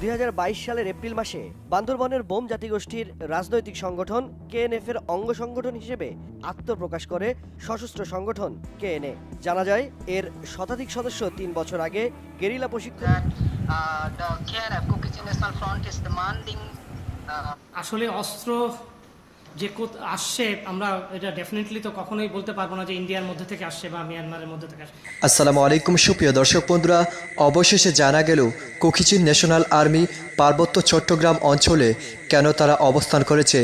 2022 সালের এপ্রিল মাসে বান্দরবনের বোম জাতিগোষ্ঠীর রাজনৈতিক সংগঠন কেএনএফ এর অঙ্গ সংগঠন হিসেবে আত্মপ্রকাশ করে সশস্ত্র সংগঠন কেএনএ। জানা যায় এর শতাধিক সদস্য 3 বছর আগে গেরিলা প্রশিক্ষণ। আসলে অস্ত্র যে আসছে আমরা এটা ডেফিনেটলি তো কখনোই বলতে পারবো না যে ইন্ডিয়ার মধ্যে থেকে আসছে বা মিয়ানমারের মধ্যে থেকে আসছে। আসসালামু আলাইকুম সুপ্রিয় দর্শক বন্ধুরা, অবশেষে জানা গেল কোকিচিন ন্যাশনাল আর্মি পার্বত্য চট্টগ্রাম অঞ্চলে কেন তারা অবস্থান করেছে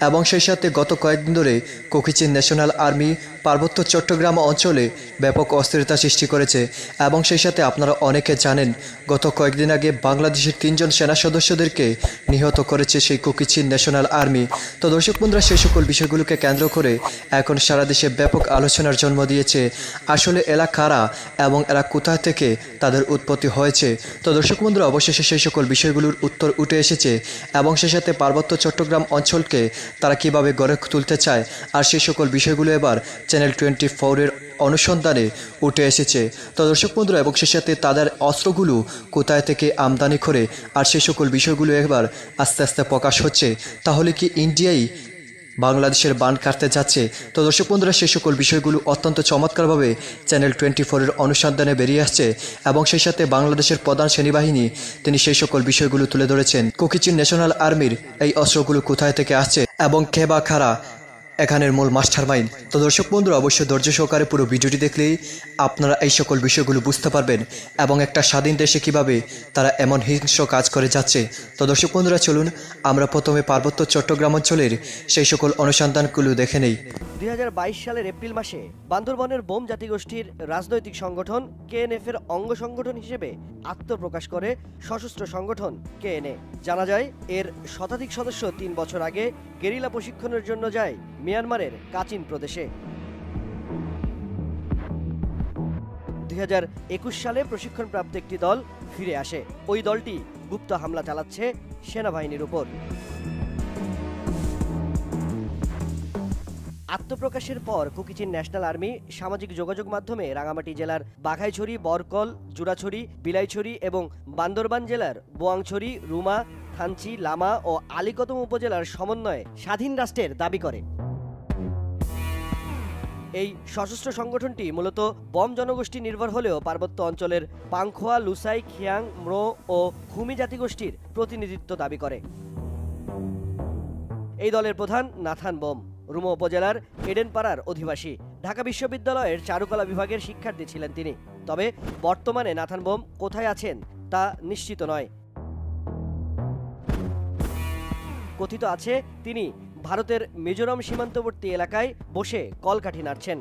এবং সেই সাথে গত কয়েকদিন ধরে কোকিচিন ন্যাশনাল আর্মি পার্বত্য চট্টগ্রাম অঞ্চলে ব্যাপক অস্থিরতা সৃষ্টি করেছে এবং সেই সাথে আপনারা অনেকে জানেন গত কয়েকদিন আগে বাংলাদেশের 3 জন সেনা সদস্যদেরকে নিহত করেছে সেই কোকিচিন ন্যাশনাল আর্মি। তো দর্শক বন্ধুরা, সেই সকল বিষয়গুলোকে কেন্দ্র করে এখন সারা দেশে ব্যাপক আলোচনার জন্ম দিয়েছে আসলে এরা কারা এবং এরা কোথায় থেকে তাদের উৎপত্তি হয়েছে। তো দর্শক বন্ধুরা, অবশেষে সেই সকল বিষয়গুলোর উত্তর উঠে এসেছে এবং সেই সাথে পার্বত্য চট্টগ্রাম অঞ্চলকে তারা কিভাবে গড়ে তুলতে চায় আর সেই সকল বিষয়গুলো এবার চ্যানেল 24-এর অনুসন্ধানে উঠে এসেছে। তো দর্শক বন্ধুরা, এবং সেই সাথে তাদের অস্ত্রগুলো কোথায় থেকে আমদানি করে আর সেই সকল বিষয়গুলো এবার আস্তে আস্তে প্রকাশ হচ্ছে। তাহলে কি ইন্ডিয়াই বাংলাদেশের বান কাটতে যাচ্ছে? তো দর্শক বন্ধুরা, সেই সকল বিষয়গুলো অত্যন্ত চমৎকারভাবে চ্যানেল 24-এর অনুসন্ধানে বেরিয়ে আসছে এবং সেই সাথে বাংলাদেশের প্রধান সেনাবাহিনী তিনি সেই সকল বিষয়গুলো তুলে ধরেছেন। কোকিচিন ন্যাশনাল আর্মির এই অস্ত্রগুলো কোথায় থেকে আসছে এবং কে বা কারা এখানের মূল মাস্টারমাইন্ড। তো দর্শক বন্ধুরা, অবশ্যই ধৈর্য সহকারে পুরো ভিডিওটি দেখলেই আপনারা এই সকল বিষয়গুলো বুঝতে পারবেন এবং একটা স্বাধীন দেশে কিভাবে তারা এমন হিংস্র কাজ করে যাচ্ছে। তো দর্শক বন্ধুরা, চলুন আমরা প্রথমে পার্বত্য চট্টগ্রাম অঞ্চলের সেই সকল অনুসন্ধানগুলো দেখে নেই। 2022 সালের এপ্রিল মাসে বান্দরবনের বোম জাতিগোষ্ঠীর রাজনৈতিক সংগঠন কেএনএফ এর অঙ্গ সংগঠন হিসেবে আত্মপ্রকাশ করে সশস্ত্র সংগঠন কেএনএ। জানা যায় এর শতাধিক সদস্য 3 বছর আগে গেরিলা প্রশিক্ষণের জন্য যায় মিয়ানমারের কাচিন প্রদেশে। 2021 সালে প্রশিক্ষণপ্রাপ্ত একটি দল ফিরে আসে। ওই দলটি গুপ্ত হামলা চালাচ্ছে সেনাবাহিনীর উপর। আত্মপ্রকাশের পর কোকিচিন ন্যাশনাল আর্মি সামাজিক যোগাযোগ মাধ্যমে রাঙামাটি জেলার বাঘাইছড়ি, বরকল, জুরাছড়ি, বিলাইছড়ি এবং বান্দরবান জেলার বোয়াংছড়ি, রুমা, থানচি, লামা ও আলীকদম উপজেলার সমন্বয়ে স্বাধীন রাষ্ট্রের দাবি করে। এই সশস্ত্র সংগঠনটি মূলত বম জনগোষ্ঠী নির্ভর হলেও পার্বত্য অঞ্চলের পাংখোয়া, লুসাই, খিয়াং, ম্রো ও খুমি জাতিগোষ্ঠীর প্রতিনিধিত্ব দাবি করে। এই দলের প্রধান নাথান বোম রুমা উপজেলার এডেনপাড়ার অধিবাসী। ঢাকা বিশ্ববিদ্যালয়ের চারুকলা বিভাগের শিক্ষার্থী ছিলেন তিনি। তবে বর্তমানে নাথান বোম কোথায় আছেন তা নিশ্চিত নয়। কথিত আছে তিনি ভারতের মিজোরাম সীমান্তবর্তী এলাকায় বসে কলকাঠি নাড়ছেন।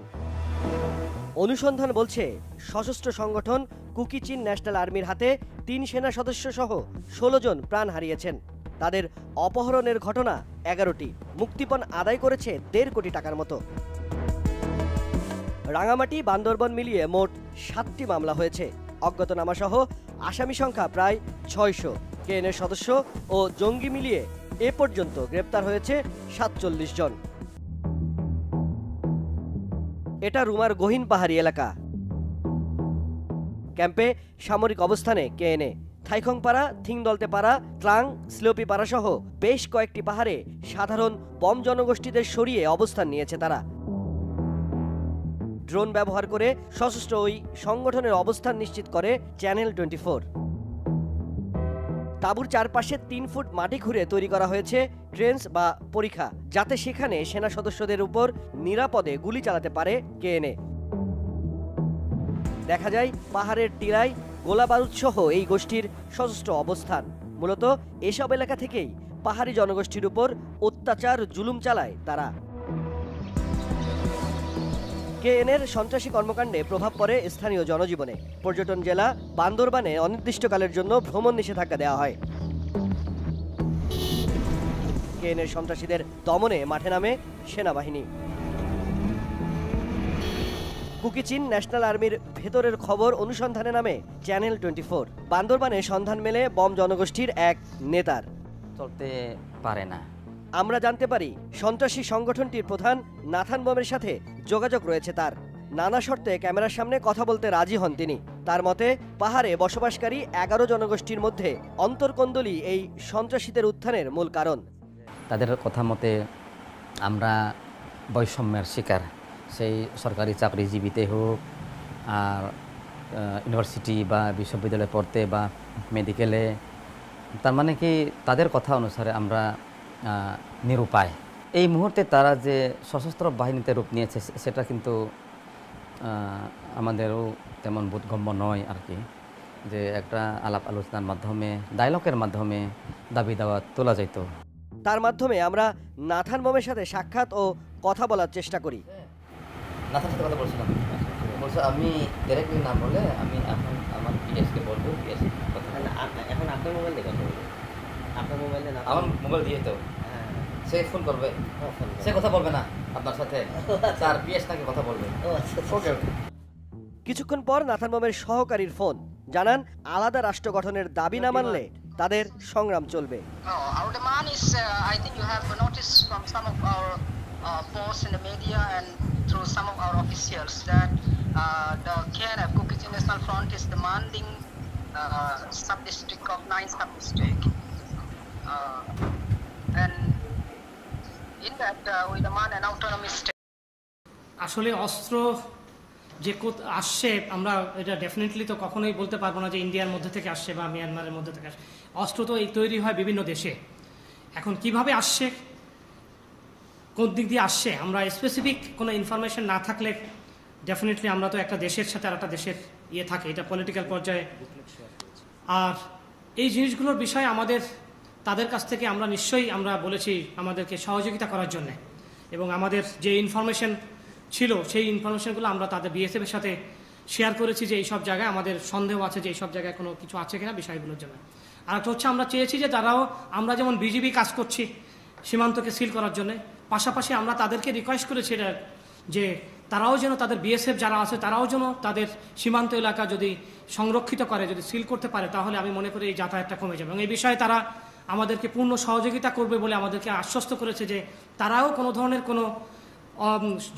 অনুসন্ধান বলছে সশস্ত্র সংগঠন কোকিচিন ন্যাশনাল আর্মির হাতে 3 সেনা সদস্য সহ 16 জন প্রাণ হারিয়েছেন। তাদের অপহরণের ঘটনা 11টি, মুক্তিপণ আদায় করেছে 1.5 কোটি টাকার মতো। রাঙামাটি, বান্দরবন মিলিয়ে মোট 7টি মামলা হয়েছে। অজ্ঞাতনামা সহ আসামি সংখ্যা প্রায় 600। কেএনএর সদস্য ও জঙ্গি মিলিয়ে এ পর্যন্ত গ্রেপ্তার হয়েছে 47 জন। এটা রুমার গহীন পাহাড়ি এলাকা। ক্যাম্পে সামরিক অবস্থানে কেএনএ। থাইখংপাড়া, থিংদলতেপাড়া, ট্রাং, স্লোপিপাড়া সহ বেশ কয়েকটি পাহাড়ে সাধারণ বম জনগোষ্ঠীদের সরিয়ে অবস্থান নিয়েছে তারা। ড্রোন ব্যবহার করে সশস্ত্র ওই সংগঠনের অবস্থান নিশ্চিত করে চ্যানেল 24। তাঁবুর চারপাশে 3 ফুট মাটি খুঁড়ে তৈরি করা হয়েছে ট্রেন্স বা পরিখা, যাতে সেখানে সেনা সদস্যদের উপর নিরাপদে গুলি চালাতে পারে কেএনএ। দেখা যায় পাহাড়ের টিলায় গোলা বারুদ সহ এই গোষ্ঠীর সশস্ত্র অবস্থান। মূলত এসব এলাকা থেকেই পাহাড়ি জনগোষ্ঠীর উপর অত্যাচার, জুলুম চালায় তারা। কেএনএর সন্ত্রাসী কর্মকাণ্ডে প্রভাব পড়ে স্থানীয় জনজীবনে। পর্যটন জেলা বান্দরবানে অনির্দিষ্টকালের জন্য ভ্রমণ নিষেধাজ্ঞা দেওয়া হয়। কেএনএর সন্ত্রাসীদের দমনে মাঠে নামে সেনাবাহিনী। কোকিচিন ন্যাশনাল আর্মির ভেতরের খবর অনুসন্ধানে নামে চ্যানেল 24। বান্দরবানে সন্ধান মেলে বম জনগোষ্ঠীর এক নেতার। চলতে পারে না। আমরা জানতে পারি সন্ত্রাসী সংগঠনটির প্রধান নাথান বোমের সাথে যোগাযোগ রয়েছে তার। নানা শর্তে ক্যামেরার সামনে কথা বলতে রাজি হন তিনি। তার মতে পাহাড়ে বসবাসকারী 11 জনগোষ্ঠীর মধ্যে অন্তর্কোন্দলই এই সন্ত্রাসীদের উত্থানের মূল কারণ। তাদের কথা মতে আমরা বৈষম্যের শিকার, সেই সরকারি চাকরিজীবীতে হোক আর ইউনিভার্সিটি বা বিশ্ববিদ্যালয়ে পড়তে বা মেডিকেলে, তার মানে কি তাদের কথা অনুসারে আমরা নিরুপায়। এই মুহূর্তে তারা যে সশস্ত্র বাহিনীতে রূপ নিয়েছে সেটা কিন্তু আমাদেরও তেমন বোধগম্য নয় আর কি, যে একটা আলাপ আলোচনার মাধ্যমে, ডায়লগের মাধ্যমে দাবি দাওয়া তোলা যেত। তার মাধ্যমে আমরা নাথান মমের সাথে সাক্ষাৎ ও কথা বলার চেষ্টা করি। নাথানের সাথে কথা বলছিলাম, বলছে আমি ডাইরেক্টলি না বলে আমি এখন আমার পিএসকে বলবো, পিএস কথা এখন আপনার মোবাইল দিয়ে কথা বলবো, আপনার মোবাইলে না, আমার মোবাইল দিয়ে তো সে ফোন করবে, সে কথা বলবে না আপনার সাথে, তার পিএস নাকি কথা বলবে। ওকে ওকে। কিছুক্ষণ পর নাথান মমের সহকারীর ফোন, জানান আলাদা রাষ্ট্র গঠনের দাবি না মানলে তাদের সংগ্রাম চলবে। Our demand is, I think you have noticed from some of our posts in the media and through some of our officials that the KNF, Kuki-Chin National Front, is demanding sub-district of 9 sub-district. And in that, we demand an autonomous state. আসলে অস্ত্র যে আসছে, আমরা এটা definitely তো কখনোই বলতে পারবো না যে ইন্ডিয়ার মধ্যে থেকে আসছে বা মিয়ানমারের মধ্যে থেকে আসছে। অস্ত্র তো এই তৈরি হয় বিভিন্ন দেশে। এখন কিভাবে আসছে, কোন দিক দিয়ে আসছে, আমরা স্পেসিফিক কোনো ইনফরমেশন না থাকলে ডেফিনেটলি আমরা তো একটা দেশের সাথে আর একটা দেশের থাকে, এটা পলিটিক্যাল পর্যায়ে। আর এই জিনিসগুলোর বিষয়ে আমাদের তাদের কাছ থেকে আমরা নিশ্চয়ই আমরা বলেছি আমাদেরকে সহযোগিতা করার জন্যে, এবং আমাদের যে ইনফরমেশন ছিল সেই ইনফরমেশনগুলো আমরা তাদের বিএসএফের সাথে শেয়ার করেছি যে এইসব জায়গায় আমাদের সন্দেহ আছে যে এইসব জায়গায় কোনো কিছু আছে কিনা বিষয়গুলোর জন্য। আর একটা হচ্ছে আমরা চেয়েছি যে তারাও, আমরা যেমন বিজিবি কাজ করছি সীমান্তকে সিল করার জন্য, পাশাপাশি আমরা তাদেরকে রিকোয়েস্ট করেছি যে তারাও যেন তাদের বিএসএফ যারা আছে তারাও যেন তাদের সীমান্ত এলাকা যদি সংরক্ষিত করে, যদি সিল করতে পারে, তাহলে আমি মনে করি এই যাতায়াতটা কমে যাবে। এবং এই বিষয়ে তারা আমাদেরকে পূর্ণ সহযোগিতা করবে বলে আমাদেরকে আশ্বস্ত করেছে যে তারাও কোনো ধরনের কোনো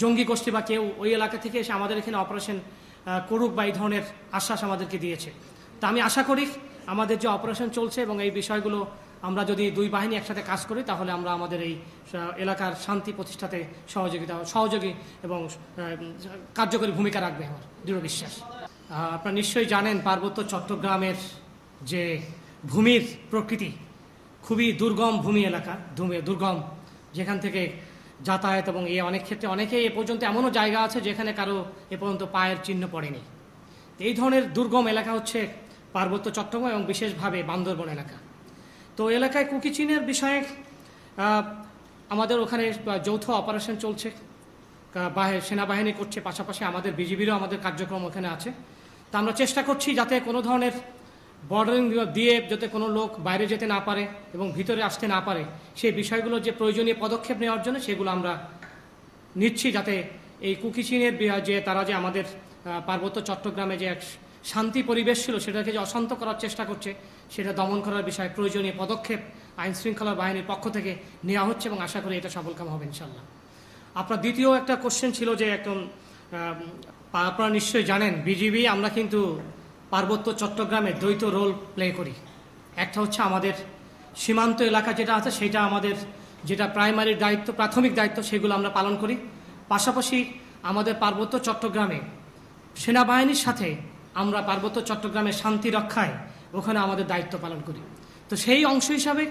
জঙ্গি গোষ্ঠী বা কেউ ওই এলাকা থেকে এসে আমাদের এখানে অপারেশন করুক বা এই ধরনের আশ্বাস আমাদেরকে দিয়েছে। তা আমি আশা করি আমাদের যে অপারেশন চলছে এবং এই বিষয়গুলো আমরা যদি দুই বাহিনী একসাথে কাজ করি তাহলে আমরা আমাদের এই এলাকার শান্তি প্রতিষ্ঠাতে সহযোগী এবং কার্যকরী ভূমিকা রাখবে, আমার দৃঢ় বিশ্বাস। আপনারা নিশ্চয়ই জানেন পার্বত্য চট্টগ্রামের যে ভূমির প্রকৃতি খুবই দুর্গম ভূমি এলাকা, দুর্গম, যেখান থেকে যাতায়াত এবং অনেক ক্ষেত্রে অনেকেই এ পর্যন্ত এমনও জায়গা আছে যেখানে কারো এ পর্যন্ত পায়ের চিহ্ন পড়েনি। এই ধরনের দুর্গম এলাকা হচ্ছে পার্বত্য চট্টগ্রাম এবং বিশেষভাবে বান্দরবন এলাকা। তো এলাকায় কুকি-চিনের বিষয়ে আমাদের ওখানে যৌথ অপারেশন চলছে, সেনাবাহিনী করছে, পাশাপাশি আমাদের বিজিবিরও আমাদের কার্যক্রম ওখানে আছে। তা আমরা চেষ্টা করছি যাতে কোনো ধরনের বর্ডারিং দিয়ে যাতে কোনো লোক বাইরে যেতে না পারে এবং ভিতরে আসতে না পারে, সেই বিষয়গুলো যে প্রয়োজনীয় পদক্ষেপ নেওয়ার জন্য সেগুলো আমরা নিচ্ছি, যাতে এই কুকি-চিনের যে তারা যে আমাদের পার্বত্য চট্টগ্রামে যে এক শান্তি পরিবেশ ছিল সেটাকে যে অশান্ত করার চেষ্টা করছে সেটা দমন করার বিষয়ে প্রয়োজনীয় পদক্ষেপ আইন শৃঙ্খলা বাহিনীর পক্ষ থেকে নেওয়া হচ্ছে এবং আশা করি এটা সফলকাম হবে ইনশাল্লাহ। আপনার দ্বিতীয় একটা কোশ্চেন ছিল যে একদম আপনারা নিশ্চয়ই জানেন বিজিবি আমরা কিন্তু পার্বত্য চট্টগ্রামে দ্বৈত রোল প্লে করি। একটা হচ্ছে আমাদের সীমান্ত এলাকা যেটা আছে সেটা আমাদের যেটা প্রাইমারি দায়িত্ব, প্রাথমিক দায়িত্ব, সেগুলো আমরা পালন করি। পাশাপাশি আমাদের পার্বত্য চট্টগ্রামে সেনাবাহিনীর সাথে আমরা পার্বত্য চট্টগ্রামের শান্তি রক্ষায় ওখানে আমাদের দায়িত্ব পালন করি। তো সেই অংশ হিসাবে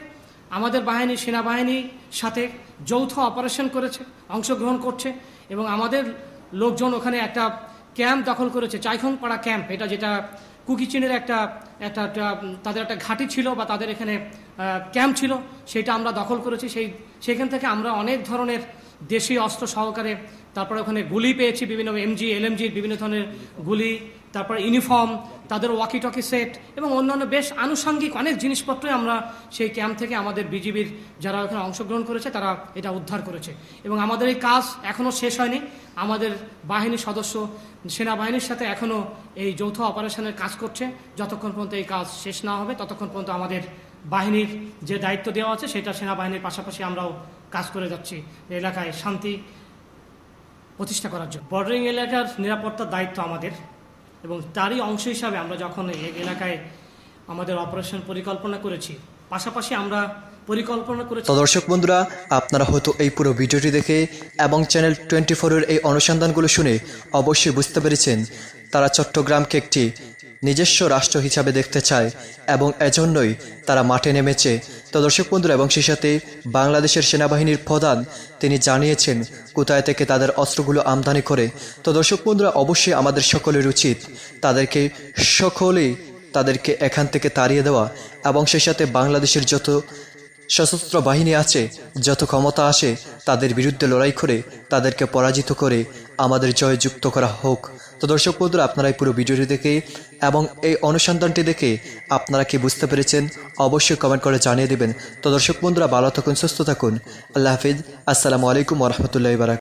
আমাদের বাহিনী সেনাবাহিনীর সাথে যৌথ অপারেশন করেছে, অংশগ্রহণ করছে এবং আমাদের লোকজন ওখানে একটা ক্যাম্প দখল করেছে, চাইখংপাড়া ক্যাম্প, এটা যেটা কুকি-চিনের একটা তাদের একটা ঘাঁটি ছিল বা তাদের এখানে ক্যাম্প ছিল, সেটা আমরা দখল করেছি। সেখান থেকে আমরা অনেক ধরনের দেশি অস্ত্র সহকারে, তারপরে ওখানে গুলি পেয়েছি, বিভিন্ন এমজি এলএমজির বিভিন্ন ধরনের গুলি, তারপরে ইউনিফর্ম, তাদের ওয়াকি টকি সেট এবং অন্যান্য বেশ আনুষঙ্গিক অনেক জিনিসপত্রই আমরা সেই ক্যাম্প থেকে আমাদের বিজিবির যারা ওখানে অংশগ্রহণ করেছে তারা এটা উদ্ধার করেছে। এবং আমাদের এই কাজ এখনও শেষ হয়নি, আমাদের বাহিনীর সদস্য সেনাবাহিনীর সাথে এখনও এই যৌথ অপারেশনের কাজ করছে। যতক্ষণ পর্যন্ত এই কাজ শেষ না হবে ততক্ষণ পর্যন্ত আমাদের বাহিনীর যে দায়িত্ব দেওয়া আছে সেটা সেনাবাহিনীর পাশাপাশি আমরাও কাজ করে যাচ্ছি এলাকায় শান্তি প্রতিষ্ঠা করার জন্য। বর্ডারিং এলাকার নিরাপত্তার দায়িত্ব আমাদের, এবং তারই অংশ হিসাবে আমরা যখন এই এলাকায় আমাদের অপারেশন পরিকল্পনা করেছি, পাশাপাশি আমরা পরিকল্পনা করেছি। তো দর্শক বন্ধুরা, আপনারা হয়তো এই পুরো ভিডিওটি দেখে এবং চ্যানেল 24-এর এই অনুসন্ধানগুলো শুনে অবশ্যই বুঝতে পেরেছেন তারা চট্টগ্রামকে একটি নিজস্ব রাষ্ট্র হিসাবে দেখতে চায় এবং এজন্যই তারা মাঠে নেমেছে। তো দর্শক বন্ধুরা, এবং সেই সাথে বাংলাদেশের সেনাবাহিনীর প্রধান তিনি জানিয়েছেন কোথায় থেকে তাদের অস্ত্রগুলো আমদানি করে। তো দর্শক বন্ধুরা, অবশ্যই আমাদের সকলের উচিত তাদেরকে এখান থেকে তাড়িয়ে দেওয়া এবং সেই সাথে বাংলাদেশের যত সশস্ত্র বাহিনী আছে, যত ক্ষমতা আসে, তাদের বিরুদ্ধে লড়াই করে তাদেরকে পরাজিত করে আমাদের জয়যুক্ত করা হোক। তো দর্শক বন্ধুরা, আপনারা এই পুরো ভিডিওটি দেখে এবং এই অনুসন্ধানটি দেখে আপনারা কি বুঝতে পেরেছেন অবশ্যই কমেন্ট করে জানিয়ে দেবেন। তো দর্শক বন্ধুরা, ভালো থাকুন, সুস্থ থাকুন। আল্লাহ হাফিজ। আসসালামু আলাইকুম ওয়া রাহমাতুল্লাহি ওয়া বারাকাতুহু।